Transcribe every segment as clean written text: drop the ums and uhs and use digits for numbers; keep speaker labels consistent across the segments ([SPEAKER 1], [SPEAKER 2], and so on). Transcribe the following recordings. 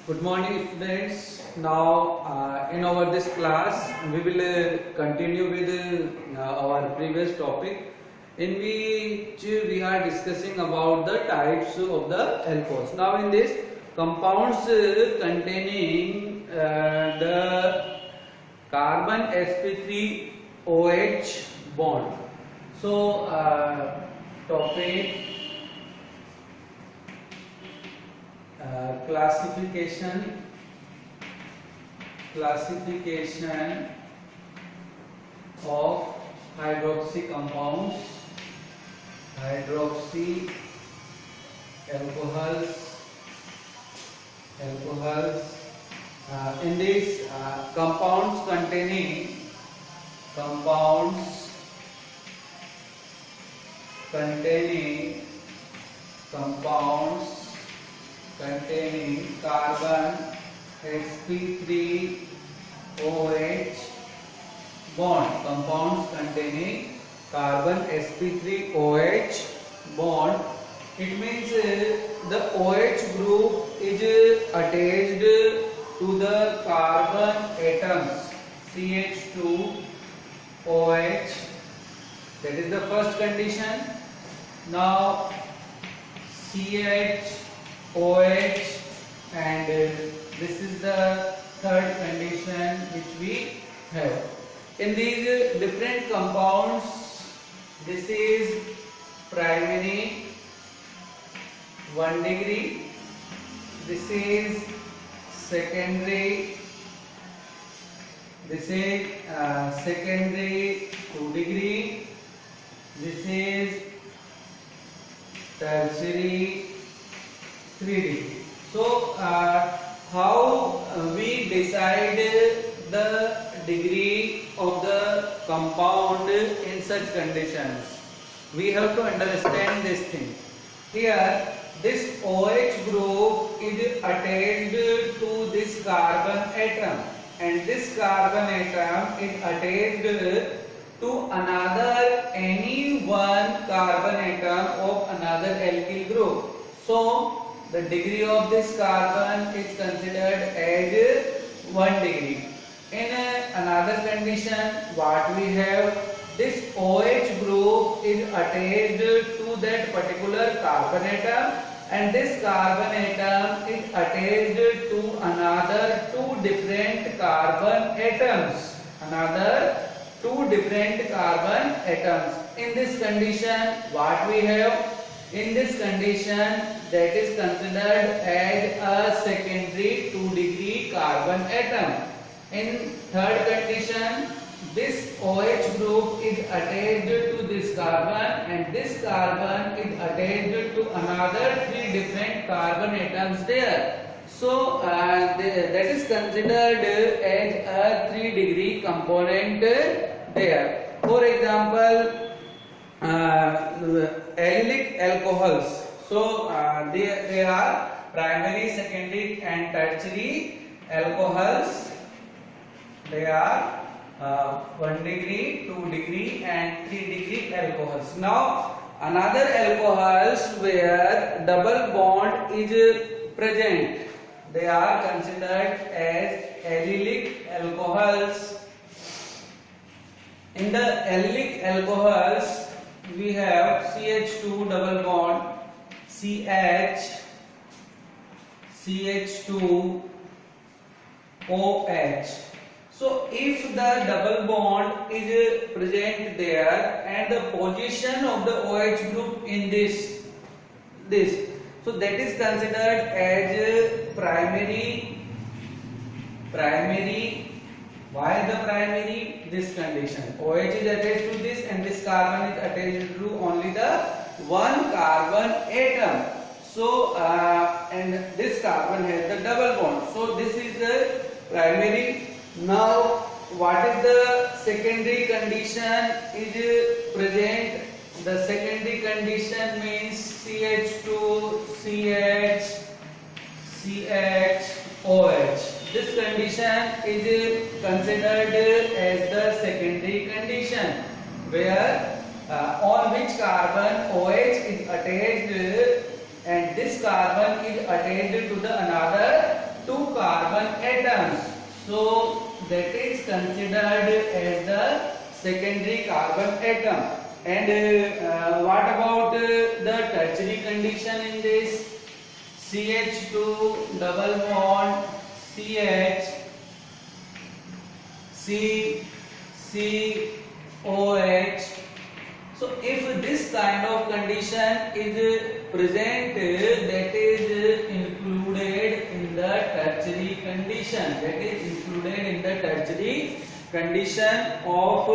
[SPEAKER 1] Good morning, students. Now, in our this class, we will continue with our previous topic, in which we are discussing about the types of the alcohols. Now, in this, compounds containing the carbon sp3OH bond. So, topic. Classification of hydroxy compounds, hydroxy alcohols. In these compounds containing carbon sp3OH bond, compounds containing carbon sp3OH bond. It means the OH group is attached to the carbon atoms CH2OH. That is the first condition. Now CHOH, and this is the third condition which we have. In these different compounds, this is primary 1 degree, this is secondary, this is secondary 2 degree, this is tertiary 3 degree. So, how we decide the degree of the compound in such conditions? We have to understand this thing. Here, this OH group is attached to this carbon atom, and this carbon atom is attached to another any one carbon atom of another alkyl group. So, the degree of this carbon is considered as 1 degree. In another condition, what we have, this OH group is attached to that particular carbon atom, and this carbon atom is attached to another two different carbon atoms. In this condition, what we have? In this condition, that is considered as a secondary 2 degree carbon atom. In third condition, this OH group is attached to this carbon, and this carbon is attached to another 3 different carbon atoms there. So, that is considered as a 3 degree component there. For example, allylic alcohols. So, they are primary, secondary and tertiary alcohols. They are 1 degree, 2 degree and 3 degree alcohols. Now, another alcohols where double bond is present, they are considered as allylic alcohols. In the allylic alcohols, we have CH2 double bond, CH2OH. So, if the double bond is present there and the position of the OH group in this, so that is considered as primary. Why the primary? This condition. OH is attached to this, and this carbon is attached to only the one carbon atom. So, and this carbon has the double bond. So, this is the primary. Now, what is the secondary condition is present? The secondary condition means CH2CHOH. This condition is considered as the secondary condition, where on which carbon OH is attached, and this carbon is attached to the another two So that is considered as the secondary carbon atom. And what about the tertiary condition in this? CH2 double bond CH COH. So if this kind of condition is present, that is included in the tertiary condition. That is included in the tertiary condition of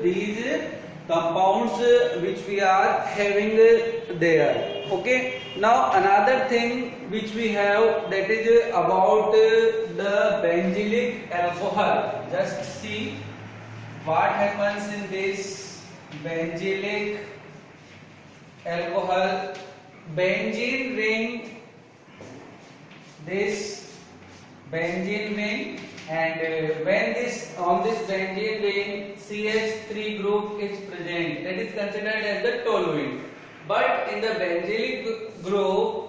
[SPEAKER 1] these compounds which we are having there. Okay. Now another thing which we have, that is about the benzylic alcohol. Just see what happens in this benzylic alcohol. Benzene ring, this benzene ring, and when this on this benzene ring CH3 group is present, that is considered as the toluene. But in the benzylic group,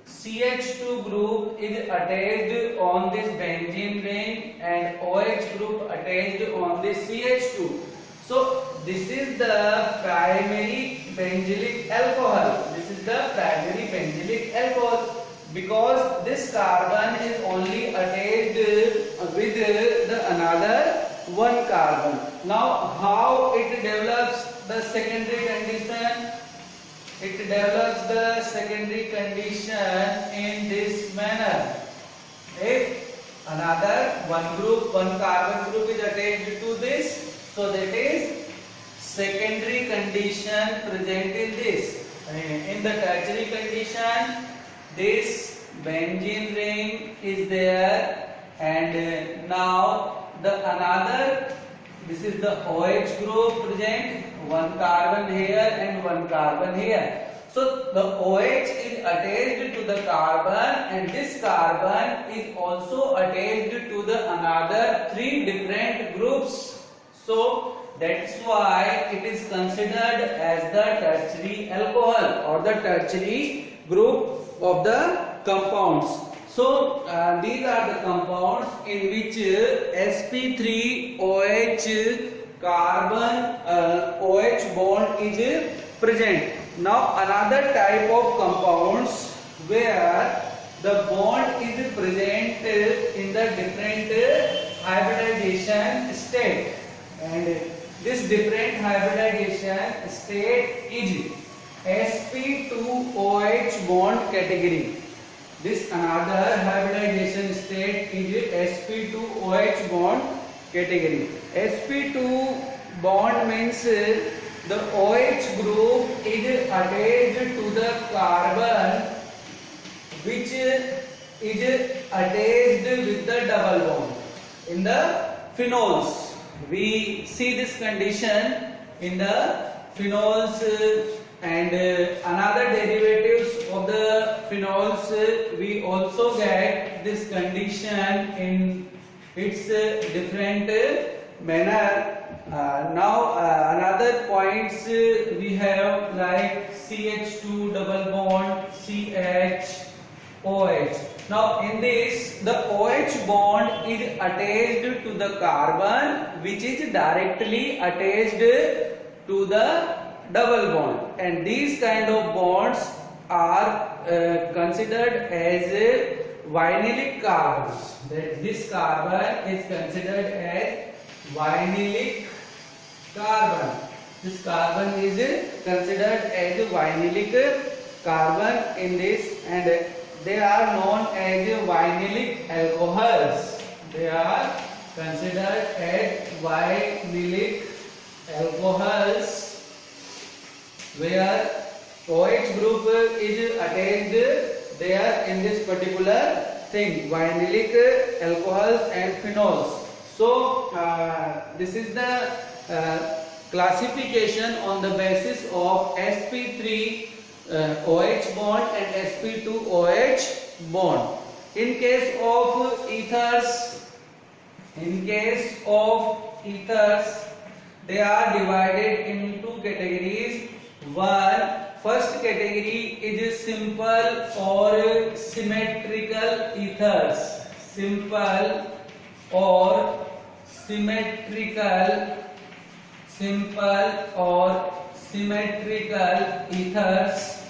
[SPEAKER 1] CH2 group is attached on this benzene ring and OH group attached on this CH2. So this is the primary benzylic alcohol. This is the primary benzylic alcohol, because this carbon is only attached with the another one carbon. Now how it develops the secondary condition? It develops the secondary condition in this manner. If another one carbon group is attached to this, so that is secondary condition present in this. In the tertiary condition, this benzene ring is there, and now the another, this is the OH group present, one carbon here and one carbon here. So the OH is attached to the carbon, and this carbon is also attached to the another three different groups. So that's why it is considered as the tertiary alcohol or the tertiary group of the compounds. So these are the compounds in which sp3OH carbon OH bond is present. Now another type of compounds where the bond is present in the different hybridization state, and this different hybridization state is sp2OH bond category. This another hybridization state is sp2OH bond category. sp2 bond means the OH group is attached to the carbon which is attached with the double bond. In the phenols, we see this condition in the phenols, and another derivatives of the phenols, we also get this condition in its different manner. Now another points we have like CH2 double bond CH-OH. Now in this, the OH bond is attached to the carbon which is directly attached to the double bond, and these kind of bonds are considered as vinylic carbons. That this carbon is considered as vinylic carbon. This carbon is considered as vinylic carbon in this, and they are known as vinylic alcohols. They are considered as vinylic alcohols, where OH group is attached there in this particular thing, vinylic alcohols and phenols. So this is the classification on the basis of sp3 OH bond and sp2OH bond. In case of ethers, they are divided into two categories. First category is simple or symmetrical ethers. Simple or symmetrical, simple or symmetrical ethers.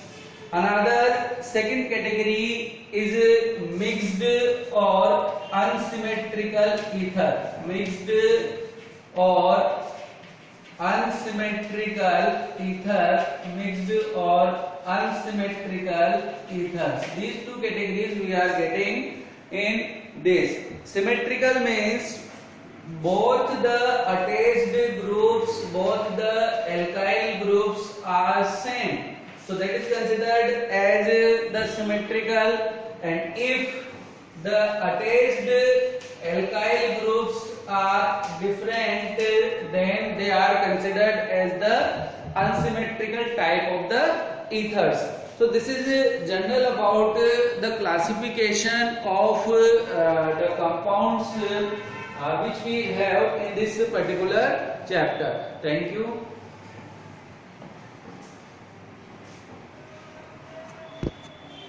[SPEAKER 1] Another second category is mixed or unsymmetrical ether. Mixed or unsymmetrical ether. Mixed or unsymmetrical ethers. These two categories we are getting in this. Symmetrical means both the attached groups, both the alkyl groups are same. So that is considered as the symmetrical, and if the attached alkyl groups are different, then they are considered as the unsymmetrical type of the ethers. So this is general about the classification of the compounds which we have in this particular chapter. Thank you.